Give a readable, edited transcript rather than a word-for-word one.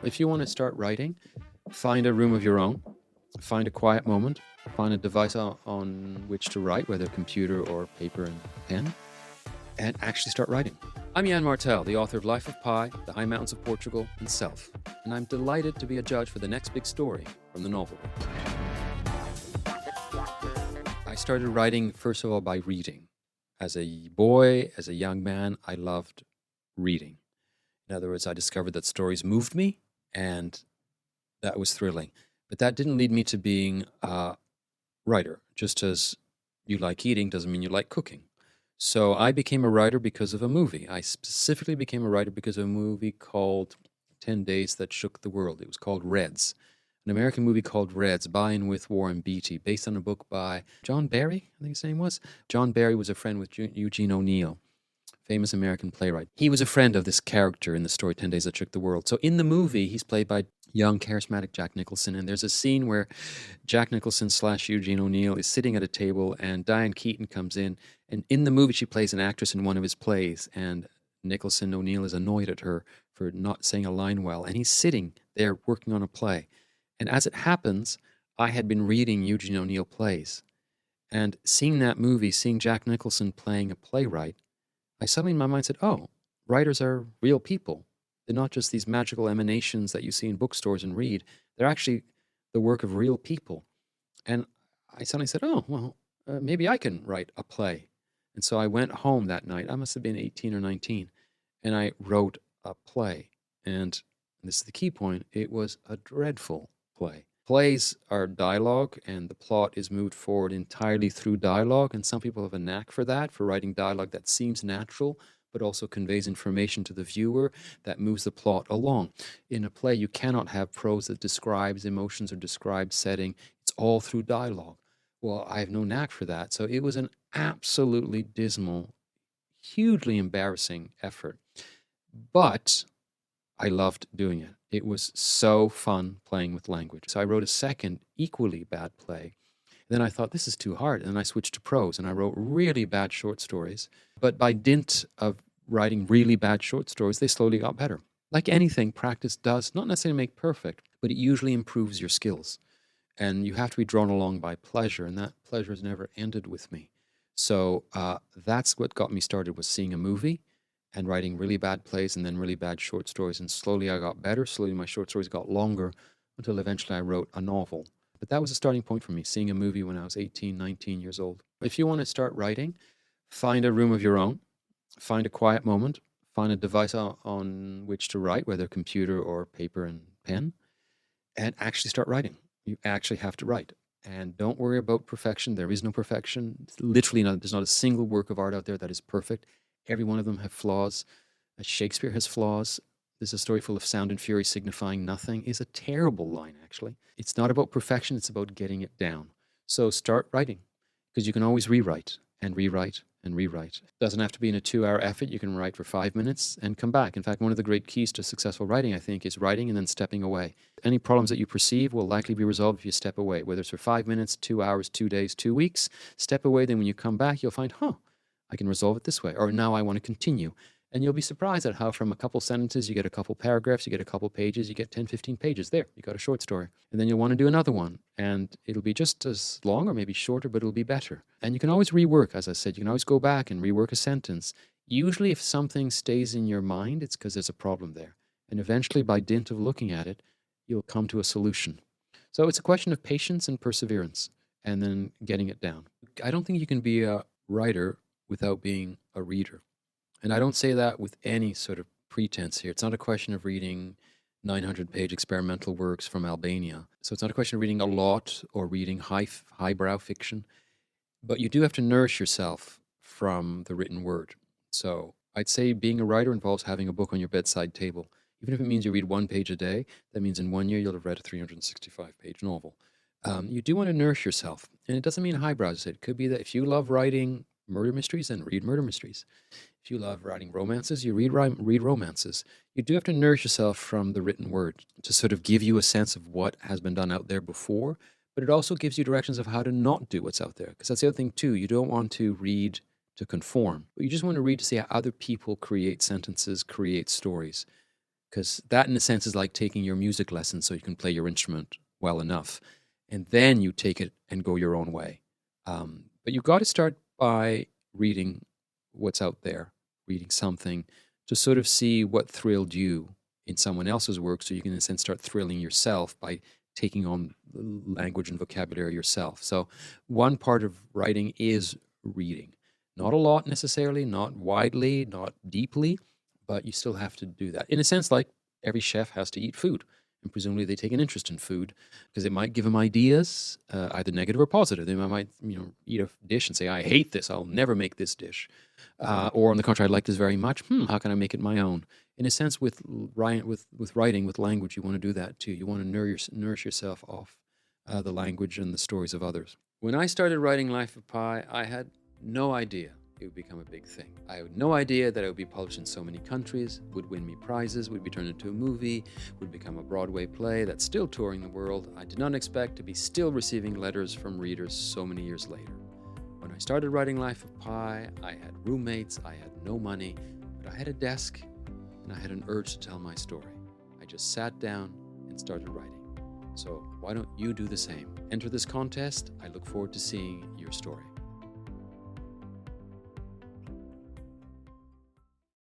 If you want to start writing, find a room of your own, find a quiet moment, find a device on which to write, whether computer or paper and pen, and actually start writing. I'm Yann Martel, the author of Life of Pi, The High Mountains of Portugal, and Self, and I'm delighted to be a judge for the next big story from the Novelry. I started writing, first of all, by reading. As a boy, as a young man, I loved reading. In other words, I discovered that stories moved me, and that was thrilling. But that didn't lead me to being a writer. Just as you like eating doesn't mean you like cooking. So I became a writer because of a movie. I specifically became a writer because of a movie called 10 Days That Shook the World. It was called Reds, an American movie called Reds, by and with Warren Beatty, based on a book by John Barry, I think his name was. John Barry was a friend with Eugene O'Neill, famous American playwright. He was a friend of this character in the story 10 Days That Shook the World. So in the movie, he's played by young, charismatic Jack Nicholson, and there's a scene where Jack Nicholson / Eugene O'Neill is sitting at a table, and Diane Keaton comes in, and in the movie, she plays an actress in one of his plays, and Nicholson O'Neill is annoyed at her for not saying a line well, and he's sitting there working on a play. And as it happens, I had been reading Eugene O'Neill plays, and seeing that movie, seeing Jack Nicholson playing a playwright, I suddenly in my mind said, oh, writers are real people. They're not just these magical emanations that you see in bookstores and read. They're actually the work of real people. And I suddenly said, oh, well, maybe I can write a play. And so I went home that night. I must have been 18 or 19. And I wrote a play. And this is the key point. It was a dreadful play. Plays are dialogue, and the plot is moved forward entirely through dialogue. And some people have a knack for that, for writing dialogue that seems natural, but also conveys information to the viewer that moves the plot along. In a play, you cannot have prose that describes emotions or describes setting. It's all through dialogue. Well, I have no knack for that. So it was an absolutely dismal, hugely embarrassing effort. But I loved doing it. It was so fun playing with language. So I wrote a second, equally bad play. Then I thought, this is too hard. And then I switched to prose, and I wrote really bad short stories. But by dint of writing really bad short stories, they slowly got better. Like anything, practice does not necessarily make perfect, but it usually improves your skills. And you have to be drawn along by pleasure, and that pleasure has never ended with me. So that's what got me started, was seeing a movie and writing really bad plays and then really bad short stories. And slowly I got better. Slowly my short stories got longer until eventually I wrote a novel. But that was a starting point for me, seeing a movie when I was 18, 19 years old. If you want to start writing, find a room of your own, find a quiet moment, find a device on which to write, whether computer or paper and pen, and actually start writing. You actually have to write. And don't worry about perfection. There is no perfection. Literally, there's not a single work of art out there that is perfect. Every one of them have flaws. Shakespeare has flaws. There's a story full of sound and fury signifying nothing is a terrible line, actually. It's not about perfection. It's about getting it down. So start writing, because you can always rewrite and rewrite and rewrite. It doesn't have to be in a 2-hour effort. You can write for 5 minutes and come back. In fact, one of the great keys to successful writing, I think, is writing and then stepping away. Any problems that you perceive will likely be resolved if you step away, whether it's for 5 minutes, 2 hours, 2 days, 2 weeks. Step away, then when you come back, you'll find, I can resolve it this way, or now I want to continue. And you'll be surprised at how from a couple sentences, you get a couple paragraphs, you get a couple pages, you get 10, 15 pages. There, you got a short story. And then you'll want to do another one. And it'll be just as long or maybe shorter, but it'll be better. And you can always rework, as I said. You can always go back and rework a sentence. Usually if something stays in your mind, it's because there's a problem there. And eventually, by dint of looking at it, you'll come to a solution. So it's a question of patience and perseverance, and then getting it down. I don't think you can be a writer without being a reader. And I don't say that with any sort of pretense here. It's not a question of reading 900-page experimental works from Albania. So it's not a question of reading a lot or reading highbrow fiction. But you do have to nourish yourself from the written word. So I'd say being a writer involves having a book on your bedside table. Even if it means you read 1 page a day, that means in 1 year you'll have read a 365-page novel. You do want to nourish yourself. And it doesn't mean highbrows. It could be that if you love writing murder mysteries, then read murder mysteries. If you love writing romances, you read romances. You do have to nourish yourself from the written word to sort of give you a sense of what has been done out there before, but it also gives you directions of how to not do what's out there. Because that's the other thing too. You don't want to read to conform, but you just want to read to see how other people create sentences, create stories. because that, in a sense, is like taking your music lesson so you can play your instrument well enough, and then you take it and go your own way. But you've got to start by reading what's out there, reading something to sort of see what thrilled you in someone else's work, so you can, in a sense, start thrilling yourself by taking on the language and vocabulary yourself. So one part of writing is reading. Not a lot necessarily, not widely, not deeply, but you still have to do that. In a sense, like every chef has to eat food, and presumably they take an interest in food because it might give them ideas, either negative or positive. They might, eat a dish and say, "I hate this. I'll never make this dish," or on the contrary, "I like this very much. How can I make it my own?" In a sense, with writing, with language, you want to do that too. You want to nourish yourself off the language and the stories of others. When I started writing Life of Pi, I had no idea it would become a big thing. I had no idea that it would be published in so many countries, would win me prizes, would be turned into a movie, would become a Broadway play that's still touring the world. I did not expect to be still receiving letters from readers so many years later. When I started writing Life of Pi, I had roommates, I had no money, but I had a desk and I had an urge to tell my story. I just sat down and started writing. So why don't you do the same? Enter this contest. I look forward to seeing your story.